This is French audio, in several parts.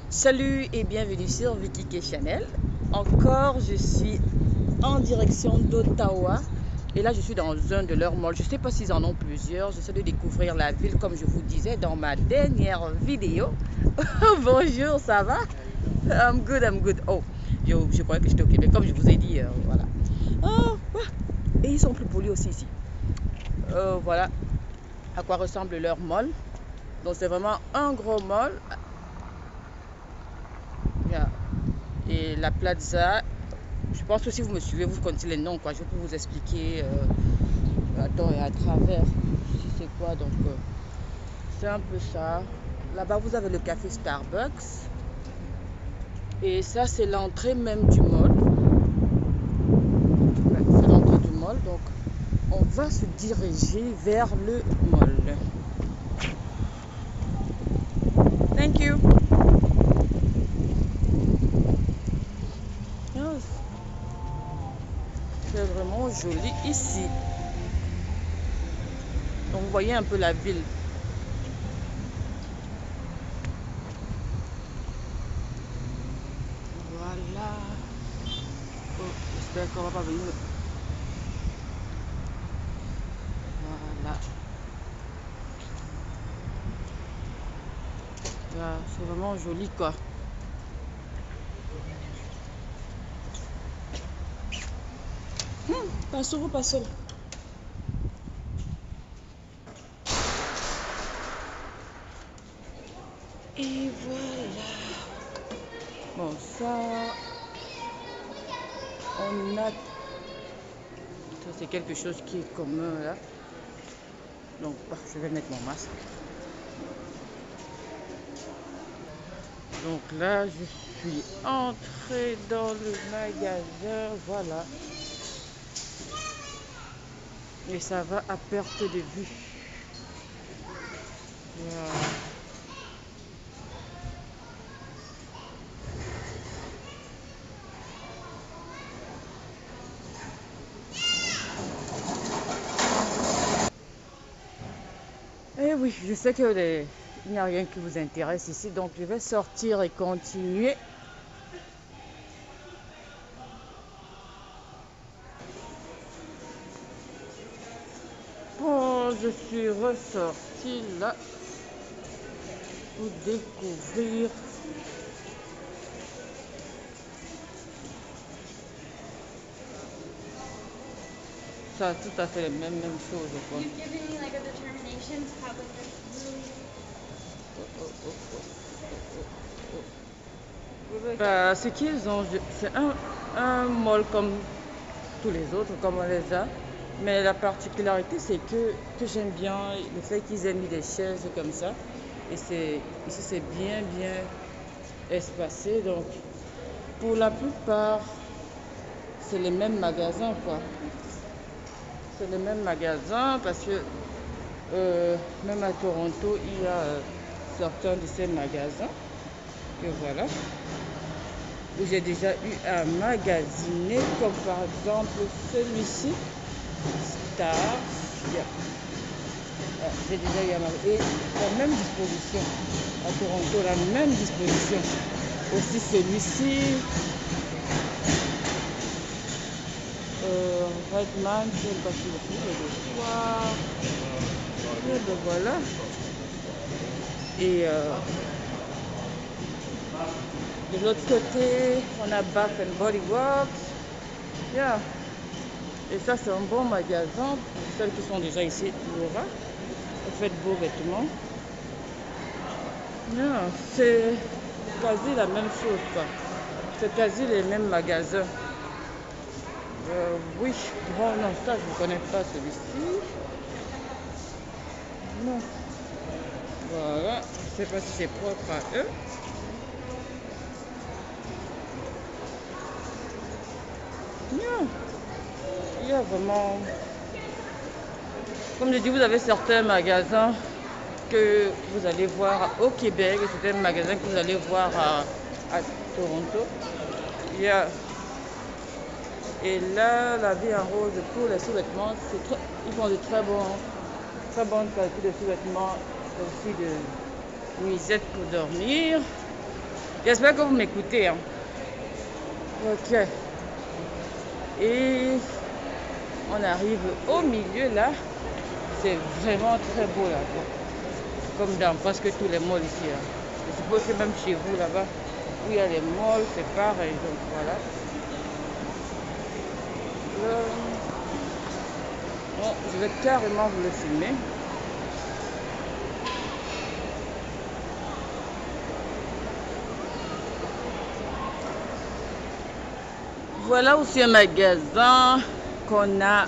Salut et bienvenue sur Vicky K Channel. Encore, je suis en direction d'Ottawa et là je suis dans un de leurs malls. Je ne sais pas s'ils en ont plusieurs. J'essaie de découvrir la ville comme je vous disais dans ma dernière vidéo. Bonjour, ça va? I'm good, I'm good. Oh, je croyais que j'étais au Québec comme je vous ai dit. Voilà. Oh, et ils sont plus polis aussi ici. Voilà à quoi ressemble leur mall. Donc c'est vraiment un gros mall. Et la plaza, je pense que si vous me suivez, vous connaissez les noms, quoi. Je peux vous expliquer attends, et à travers si c'est quoi. Donc, c'est un peu ça. Là-bas, vous avez le café Starbucks. Et ça, c'est l'entrée même du mall. Ouais, c'est l'entrée du mall. Donc, on va se diriger vers le mall. Thank you. C'est vraiment joli ici. Donc, vous voyez un peu la ville. Voilà. Oh, j'espère qu'on va pas venir. Voilà. C'est vraiment joli, quoi. Pas seul, pas seul. Et voilà. Bon, ça, on a... Ça, c'est quelque chose qui est commun, là. Donc, je vais mettre mon masque. Donc là, je suis entrée dans le magasin. Voilà. Et ça va à perte de vue. Voilà. Et oui, je sais que il n'y a rien qui vous intéresse ici, donc je vais sortir et continuer. Bon, je suis ressortie là pour découvrir. Ça, tout à fait les mêmes choses, quoi. Ce qu'ils ont, c'est un mall comme tous les autres, comme on les a. Mais la particularité, c'est que j'aime bien le fait qu'ils aient mis des chaises comme ça. Et ici, c'est bien espacé. Donc, pour la plupart, c'est les mêmes magasins, quoi. C'est les mêmes magasins parce que même à Toronto, il y a certains de ces magasins. Que voilà. Où j'ai déjà eu à magasiner, comme par exemple celui-ci, Star. J'ai déjà eu à magasiner. Et la même disposition à Toronto, la même disposition. Aussi celui-ci, Redman, je ne sais pas si vous pouvez le voir. Et ben voilà. Et de l'autre côté, on a Bath and Body Works. Yeah. Et ça, c'est un bon magasin pour celles qui sont déjà ici. Laura, vous faites beaux vêtements. Yeah. C'est quasi la même chose, quoi. C'est quasi les mêmes magasins. Oui. Bon, non, ça, je ne connais pas celui-ci. Non. Voilà. Je ne sais pas si c'est propre à eux. Yeah. Il y a vraiment... Comme je dis, vous avez certains magasins que vous allez voir au Québec et certains magasins que vous allez voir à Toronto. Yeah. Et là, la vie en rose pour les sous-vêtements, ils font de très bonne qualité de sous-vêtements, aussi de nuisettes pour dormir. J'espère que vous m'écoutez. Hein. Ok. Et on arrive au milieu là. C'est vraiment très beau là. Comme dans presque tous les malls ici. Là. Je suppose que même chez vous là-bas, où il y a les malls, c'est pareil. Donc voilà. Bon, je vais carrément vous le filmer. Voilà aussi un magasin qu'on a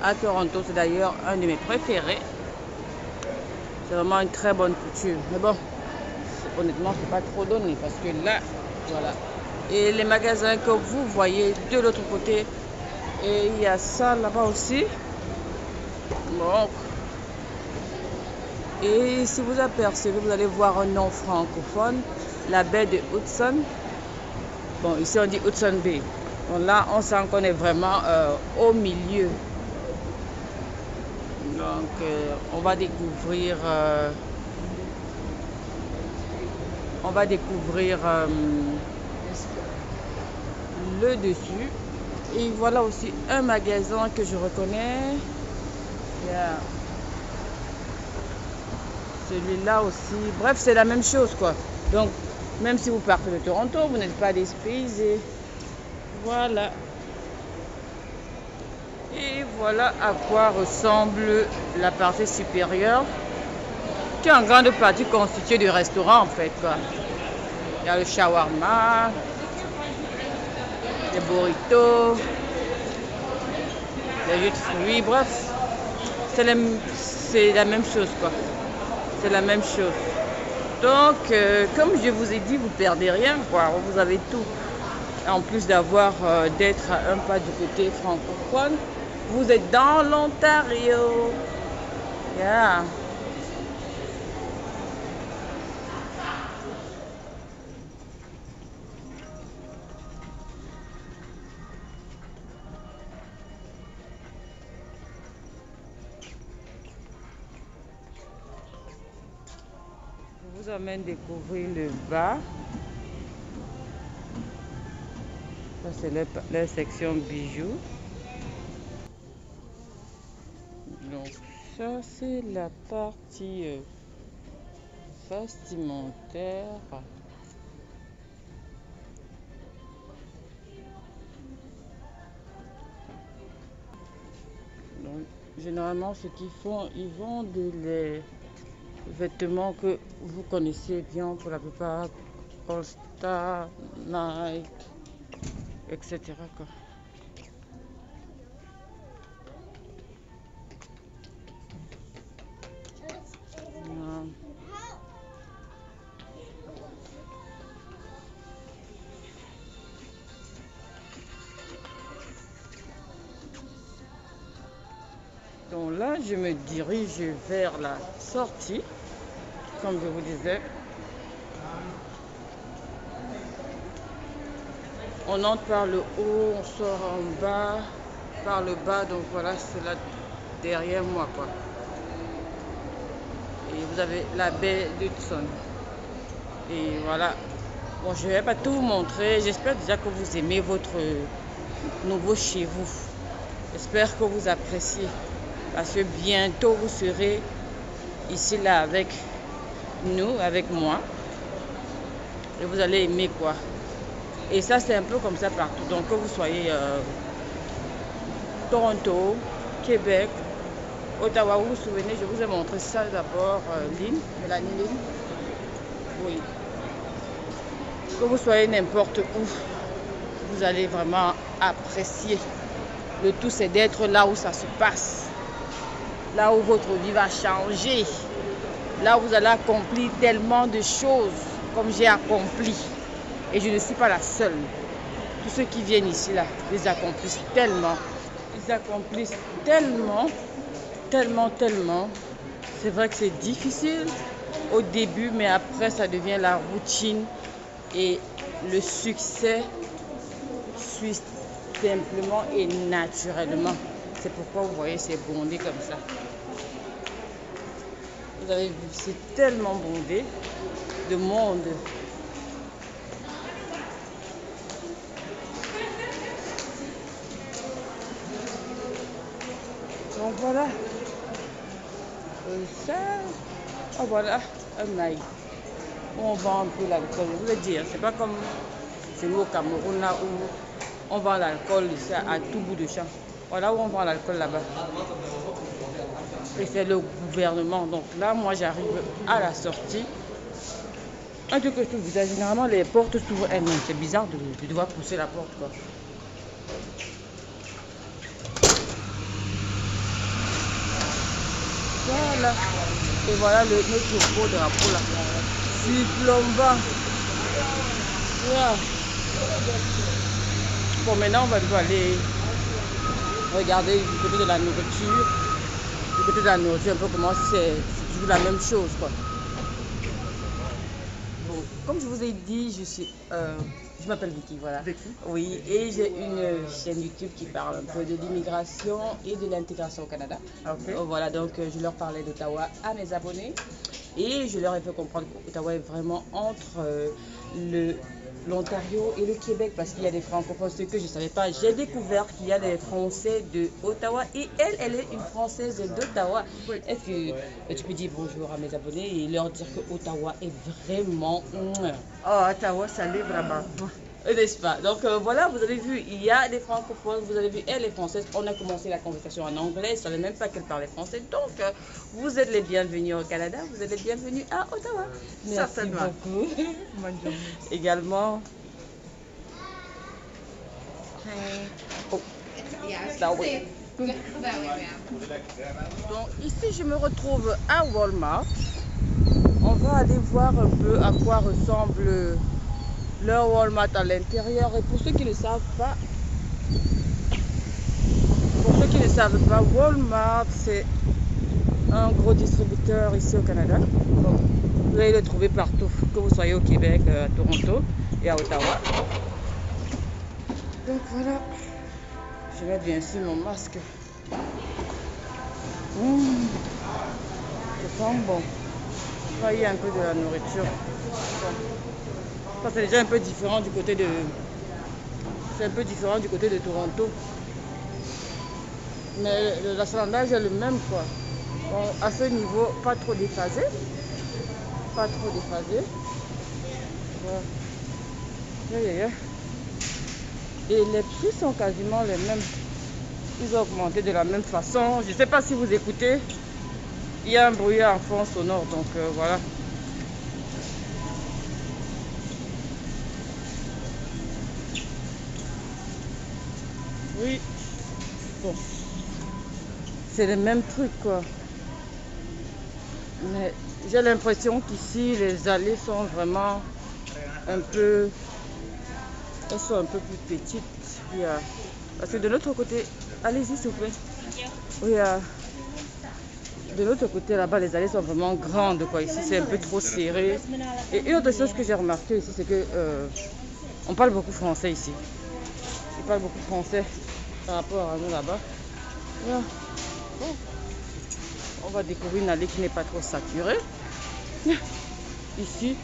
à Toronto. C'est d'ailleurs un de mes préférés. C'est vraiment une très bonne couture. Mais bon, honnêtement, c'est pas trop donné parce que là, voilà. Et les magasins que vous voyez de l'autre côté, et il y a ça là-bas aussi. Bon. Et si vous apercevez, vous allez voir un nom francophone, la baie de Hudson. Bon, ici on dit Hudson Bay. Donc là, on sent qu'on est vraiment au milieu. Donc, on va découvrir le dessus. Et voilà aussi un magasin que je reconnais. Yeah. Celui-là aussi. Bref, c'est la même chose, quoi. Donc, même si vous partez de Toronto, vous n'êtes pas dépaysé. Voilà. Et voilà à quoi ressemble la partie supérieure, qui est en grande partie constituée de restaurants, en fait, quoi. Il y a le shawarma, les burritos, les jus de fruits, bref. C'est la même chose, quoi. C'est la même chose. Donc, comme je vous ai dit, vous ne perdez rien, quoi. Vous avez tout. En plus d'être un pas du côté francophone, vous êtes dans l'Ontario. Yeah. Je vous emmène découvrir le bas. Ça, c'est la section bijoux. Donc, ça, c'est la partie vestimentaire. Donc, généralement, ce qu'ils font, ils vendent les vêtements que vous connaissez bien pour la plupart. All Star, Nike, etc. quoi. Donc là, je me dirige vers la sortie, comme je vous disais. On entre par le haut, on sort en bas, par le bas, donc voilà, c'est là derrière moi, quoi. Et vous avez la baie d'Hudson. Et voilà. Bon, je ne vais pas tout vous montrer. J'espère déjà que vous aimez votre nouveau chez vous. J'espère que vous appréciez. Parce que bientôt, vous serez ici, là, avec nous, avec moi. Et vous allez aimer, quoi. Et ça, c'est un peu comme ça partout. Donc, que vous soyez Toronto, Québec, Ottawa, vous vous souvenez, je vous ai montré ça d'abord, Mélanie Lynn. Oui. Que vous soyez n'importe où, vous allez vraiment apprécier. Le tout, c'est d'être là où ça se passe. Là où votre vie va changer. Là où vous allez accomplir tellement de choses comme j'ai accompli. Et je ne suis pas la seule. Tous ceux qui viennent ici, là, ils accomplissent tellement. Ils accomplissent tellement, tellement, tellement. C'est vrai que c'est difficile au début, mais après, ça devient la routine. Et le succès suit simplement et naturellement. C'est pourquoi vous voyez, c'est bondé comme ça. Vous avez vu, c'est tellement bondé de monde. voilà. Ça, oh, voilà, un ail. On vend un peu l'alcool. Je voulais dire, c'est pas comme chez nous au Cameroun là où on vend l'alcool à tout bout de champ. Voilà où on vend l'alcool là-bas. Et c'est le gouvernement. Donc là, moi j'arrive à la sortie. Un truc que je trouve bizarre, généralement les portes s'ouvrent elles-mêmes. C'est bizarre de devoir pousser la porte quoi. Voilà. Et voilà notre beau drapeau là. Supplomba. Voilà. Bon, maintenant on va devoir aller regarder du côté de la nourriture. Du côté de la nourriture, un peu comment c'est toujours la même chose quoi. Bon, comme je vous ai dit, je m'appelle Vicky, voilà. Vicky. Oui, et j'ai une chaîne YouTube qui parle un peu de l'immigration et de l'intégration au Canada. Okay. Voilà, donc je leur parlais d'Ottawa à mes abonnés et je leur ai fait comprendre qu'Ottawa est vraiment entre l'Ontario et le Québec parce qu'il y a des francophones, ce que je ne savais pas. J'ai découvert qu'il y a des Français de Ottawa et elle est une Française d'Ottawa. Oui. Est-ce que tu peux dire bonjour à mes abonnés et leur dire que Ottawa est vraiment... Oh, Ottawa, ça l'est vraiment. N'est-ce pas? Donc voilà, vous avez vu, il y a des francophones, vous avez vu, elle est française. On a commencé la conversation en anglais, je ne savais même pas qu'elle parlait français. Donc, vous êtes les bienvenus au Canada, vous êtes les bienvenus à Ottawa. Merci beaucoup. Bonne journée. Également. Oh. Donc ici, je me retrouve à Walmart. On va aller voir un peu à quoi ressemble leur Walmart à l'intérieur. Et pour ceux qui ne savent pas, Walmart c'est un gros distributeur ici au Canada. Donc, vous allez le trouver partout, que vous soyez au Québec, à Toronto et à Ottawa. Donc voilà, je mets bien sûr mon masque. C'est pas bon. Il y a un peu de la nourriture. Ça c'est déjà un peu différent du côté de... C'est un peu différent du côté de Toronto. Mais l'achalandage est le même quoi. Bon, à ce niveau, pas trop déphasé. Pas trop déphasé. Voilà. Et les prix sont quasiment les mêmes. Ils ont augmenté de la même façon. Je ne sais pas si vous écoutez. Il y a un brouillard en fond sonore, donc voilà. Oui. Bon. C'est le même truc quoi. Mais j'ai l'impression qu'ici les allées sont vraiment un peu... Elles sont un peu plus petites. Parce que de l'autre côté... Allez-y s'il vous plaît. Oui, de l'autre côté là-bas les allées sont vraiment grandes quoi. Ici c'est un peu trop serré. Et une autre chose que j'ai remarqué ici c'est que on parle beaucoup français ici. Ils parlent beaucoup français par rapport à nous là-bas. Voilà. Bon. On va découvrir une allée qui n'est pas trop saturée. Ici,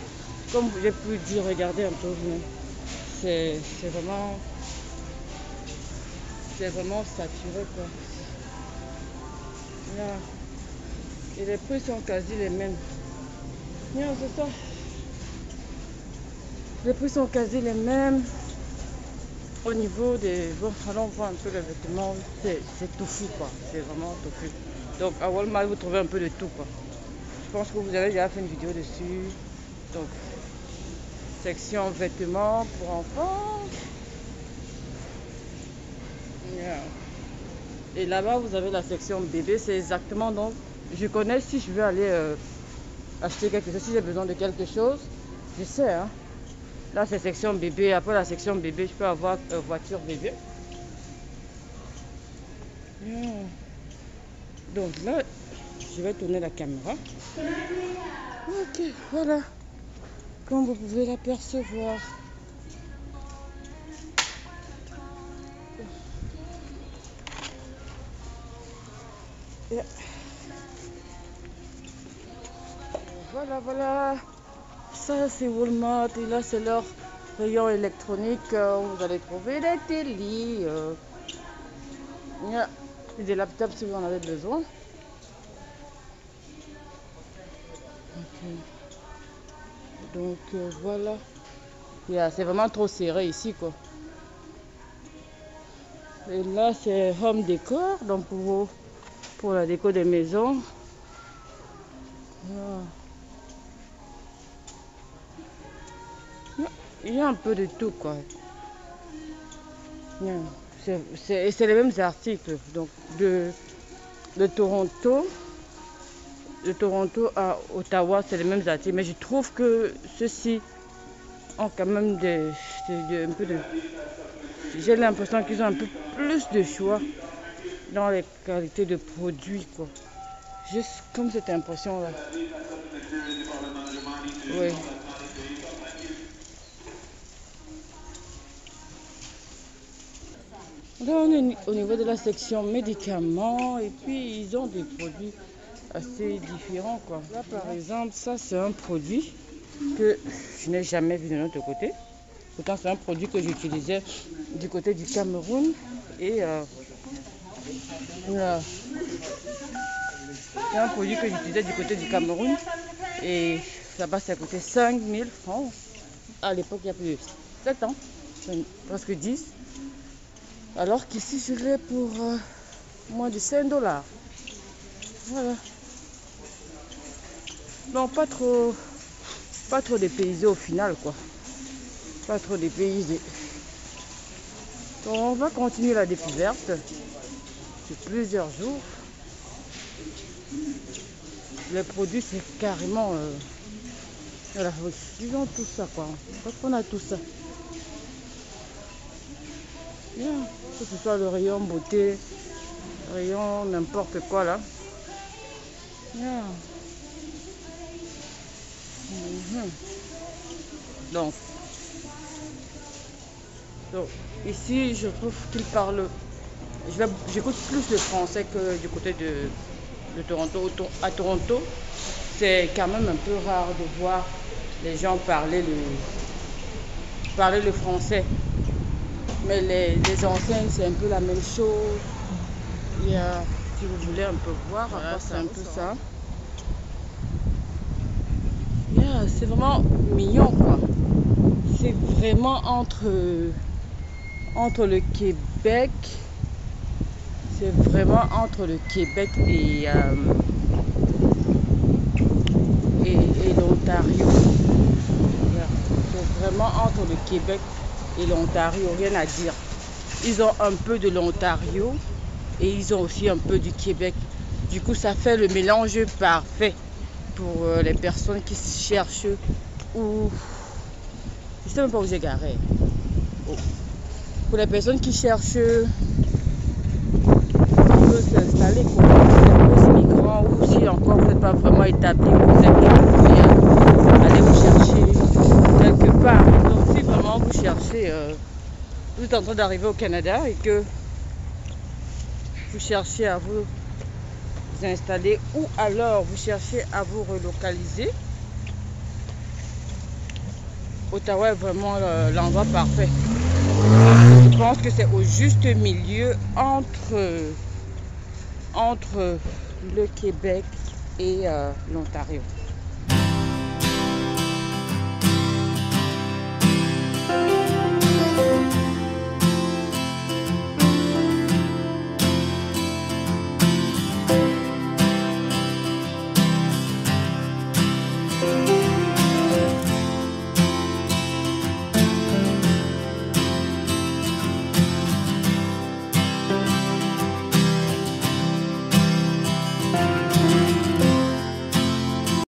comme j'ai pu dire, regardez un peu, c'est vraiment saturé quoi. Là. Et les prix sont quasi les mêmes. C'est ça. Les prix sont quasi les mêmes. Au niveau des... Bon, allons voir un peu les vêtements. C'est tofu quoi. C'est vraiment tofu. Donc à Walmart, vous trouvez un peu de tout quoi. Je pense que vous avez déjà fait une vidéo dessus. Donc, section vêtements pour enfants. Et là-bas, vous avez la section bébé. C'est exactement donc... Je connais si je veux aller acheter quelque chose, si j'ai besoin de quelque chose. Je sais, hein. Là, c'est section bébé. Après la section bébé, je peux avoir voiture bébé. Donc là, je vais tourner la caméra. Ok, voilà. Comme vous pouvez l'apercevoir. Voilà. Ça, c'est Walmart. Et là, c'est leur rayon électronique. Vous allez trouver des télés. Et des laptops si vous en avez besoin. Ok. Donc voilà. C'est vraiment trop serré ici quoi. Et là c'est home décor, donc pour la déco des maisons. Voilà. Il y a un peu de tout quoi. C'est les mêmes articles. Donc de Toronto à Ottawa, c'est les mêmes articles. Mais je trouve que ceux-ci ont quand même un peu de... J'ai l'impression qu'ils ont un peu plus de choix dans les qualités de produits quoi. Juste comme cette impression là. Oui. Là, on est au niveau de la section médicaments et puis ils ont des produits assez différents quoi. Là par exemple, ça c'est un produit que je n'ai jamais vu de notre côté. Pourtant c'est un produit que j'utilisais du côté du Cameroun et c'est un produit que j'utilisais du côté du Cameroun et là-bas ça coûtait 5000 francs. À l'époque il y a plus de 7 ans, presque 10. Alors qu'ici je l'ai pour moins de 5 $. Voilà. Donc pas trop dépaysé au final quoi. Pas trop dépaysé. Donc on va continuer la découverte sur plusieurs jours. Les produits c'est carrément voilà, ils ont tout ça quoi. Parce qu'on a tout ça. Bien. Que ce soit le rayon beauté, rayon n'importe quoi là. Yeah. Donc ici je trouve qu'il parle, j'écoute plus le français que du côté de Toronto. À Toronto c'est quand même un peu rare de voir les gens parler le français. Mais les enseignes, c'est un peu la même chose. Il y a, si vous voulez un peu voir, voilà, c'est un peu ça. Yeah, c'est vraiment mignon, quoi. C'est vraiment entre le Québec. C'est vraiment entre le Québec et l'Ontario. Yeah. C'est vraiment entre le Québec et l'Ontario, rien à dire. Ils ont un peu de l'Ontario et ils ont aussi un peu du Québec. Du coup, ça fait le mélange parfait pour les personnes qui cherchent où... Je sais même pas où j'ai garé. Oh. Pour les personnes qui cherchent s'installer, quoi. Si migrants ou si encore vous n'êtes pas vraiment établi, vous êtes allez vous chercher quelque part. Donc si vraiment vous cherchez, vous êtes en train d'arriver au Canada et que vous cherchez à vous installer ou alors vous cherchez à vous relocaliser, Ottawa est vraiment l'endroit parfait. Je pense que c'est au juste milieu entre le Québec et l'Ontario.